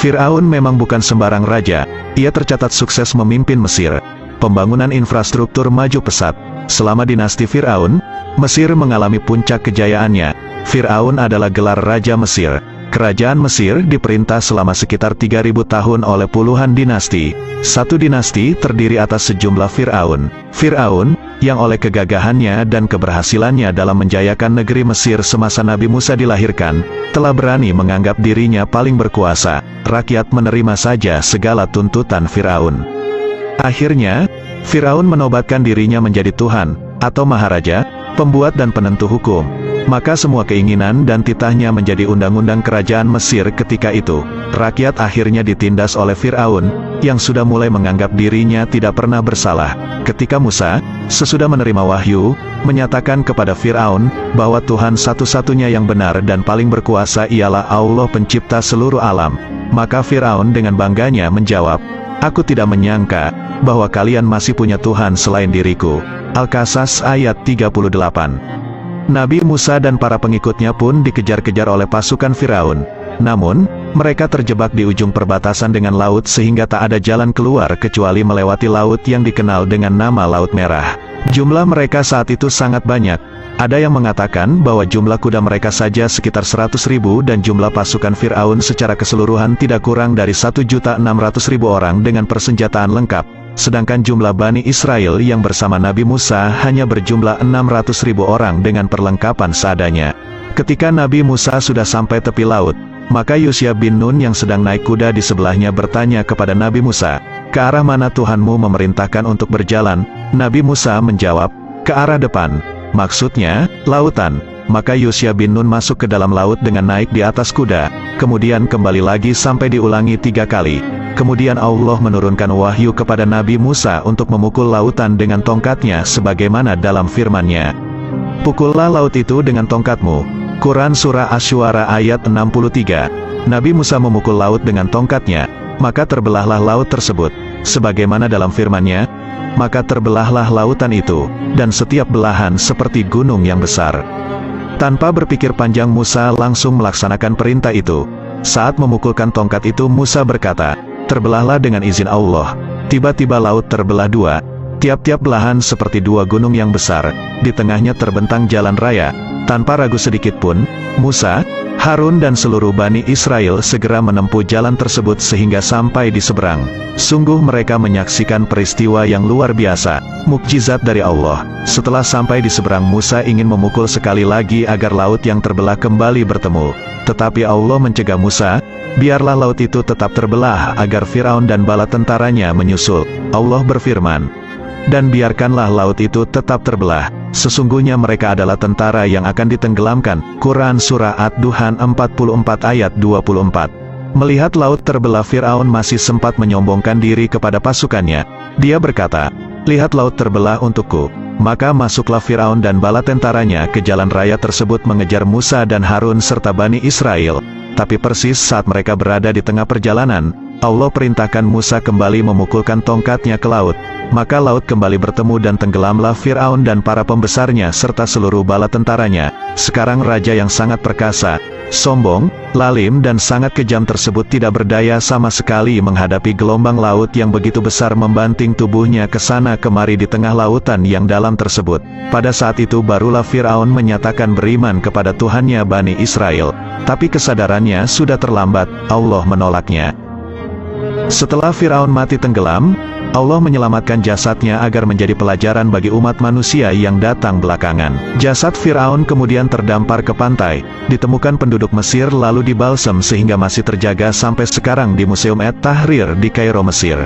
Fir'aun memang bukan sembarang raja, ia tercatat sukses memimpin Mesir. Pembangunan infrastruktur maju pesat. Selama dinasti Fir'aun, Mesir mengalami puncak kejayaannya. Fir'aun adalah gelar Raja Mesir. Kerajaan Mesir diperintah selama sekitar 3000 tahun oleh puluhan dinasti. Satu dinasti terdiri atas sejumlah Fir'aun. Fir'aun, yang oleh kegagahannya dan keberhasilannya dalam menjayakan negeri Mesir semasa Nabi Musa dilahirkan, telah berani menganggap dirinya paling berkuasa. Rakyat menerima saja segala tuntutan Fir'aun. Akhirnya, Fir'aun menobatkan dirinya menjadi Tuhan, atau Maharaja, pembuat dan penentu hukum. Maka semua keinginan dan titahnya menjadi undang-undang kerajaan Mesir ketika itu. Rakyat akhirnya ditindas oleh Fir'aun, yang sudah mulai menganggap dirinya tidak pernah bersalah. Ketika Musa, sesudah menerima wahyu, menyatakan kepada Fir'aun, bahwa Tuhan satu-satunya yang benar dan paling berkuasa ialah Allah pencipta seluruh alam. Maka Fir'aun dengan bangganya menjawab, "Aku tidak menyangka, bahwa kalian masih punya Tuhan selain diriku." Al-Qasas ayat 38. Nabi Musa dan para pengikutnya pun dikejar-kejar oleh pasukan Firaun. Namun, mereka terjebak di ujung perbatasan dengan laut sehingga tak ada jalan keluar kecuali melewati laut yang dikenal dengan nama Laut Merah. Jumlah mereka saat itu sangat banyak. Ada yang mengatakan bahwa jumlah kuda mereka saja sekitar 100.000 dan jumlah pasukan Firaun secara keseluruhan tidak kurang dari 1.600.000 orang dengan persenjataan lengkap. Sedangkan jumlah Bani Israel yang bersama Nabi Musa hanya berjumlah 600.000 orang dengan perlengkapan seadanya. Ketika Nabi Musa sudah sampai tepi laut, maka Yusya bin Nun yang sedang naik kuda di sebelahnya bertanya kepada Nabi Musa, "Ke arah mana Tuhanmu memerintahkan untuk berjalan?" Nabi Musa menjawab, "Ke arah depan." Maksudnya, lautan. Maka Yusya bin Nun masuk ke dalam laut dengan naik di atas kuda, kemudian kembali lagi sampai diulangi 3 kali. Kemudian Allah menurunkan wahyu kepada Nabi Musa untuk memukul lautan dengan tongkatnya sebagaimana dalam firman-Nya. "Pukullah laut itu dengan tongkatmu." Quran Surah Asy-Syu'ara ayat 63. Nabi Musa memukul laut dengan tongkatnya, maka terbelahlah laut tersebut. Sebagaimana dalam firman-Nya, maka terbelahlah lautan itu, dan setiap belahan seperti gunung yang besar. Tanpa berpikir panjang Musa langsung melaksanakan perintah itu. Saat memukulkan tongkat itu Musa berkata, "Terbelahlah dengan izin Allah." Tiba-tiba laut terbelah 2. Tiap-tiap belahan seperti 2 gunung yang besar. Di tengahnya terbentang jalan raya. Tanpa ragu sedikit pun, Musa, Harun dan seluruh Bani Israel segera menempuh jalan tersebut sehingga sampai di seberang. Sungguh mereka menyaksikan peristiwa yang luar biasa, mukjizat dari Allah. Setelah sampai di seberang, Musa ingin memukul sekali lagi agar laut yang terbelah kembali bertemu. Tetapi Allah mencegah Musa, "Biarlah laut itu tetap terbelah agar Firaun dan bala tentaranya menyusul." Allah berfirman, "Dan biarkanlah laut itu tetap terbelah. Sesungguhnya mereka adalah tentara yang akan ditenggelamkan." Quran Surah Ad-Duhan 44 ayat 24. Melihat laut terbelah, Firaun masih sempat menyombongkan diri kepada pasukannya. Dia berkata, "Lihat laut terbelah untukku." Maka masuklah Firaun dan bala tentaranya ke jalan raya tersebut mengejar Musa dan Harun serta Bani Israel. Tapi persis saat mereka berada di tengah perjalanan, Allah perintahkan Musa kembali memukulkan tongkatnya ke laut. Maka laut kembali bertemu dan tenggelamlah Firaun dan para pembesarnya serta seluruh bala tentaranya. Sekarang raja yang sangat perkasa, sombong, lalim dan sangat kejam tersebut tidak berdaya sama sekali menghadapi gelombang laut yang begitu besar membanting tubuhnya ke sana kemari di tengah lautan yang dalam tersebut. Pada saat itu barulah Firaun menyatakan beriman kepada Tuhannya Bani Israel. Tapi kesadarannya sudah terlambat, Allah menolaknya. Setelah Firaun mati tenggelam, Allah menyelamatkan jasadnya agar menjadi pelajaran bagi umat manusia yang datang belakangan. Jasad Firaun kemudian terdampar ke pantai, ditemukan penduduk Mesir lalu dibalsem sehingga masih terjaga sampai sekarang di Museum Et-Tahrir di Kairo, Mesir.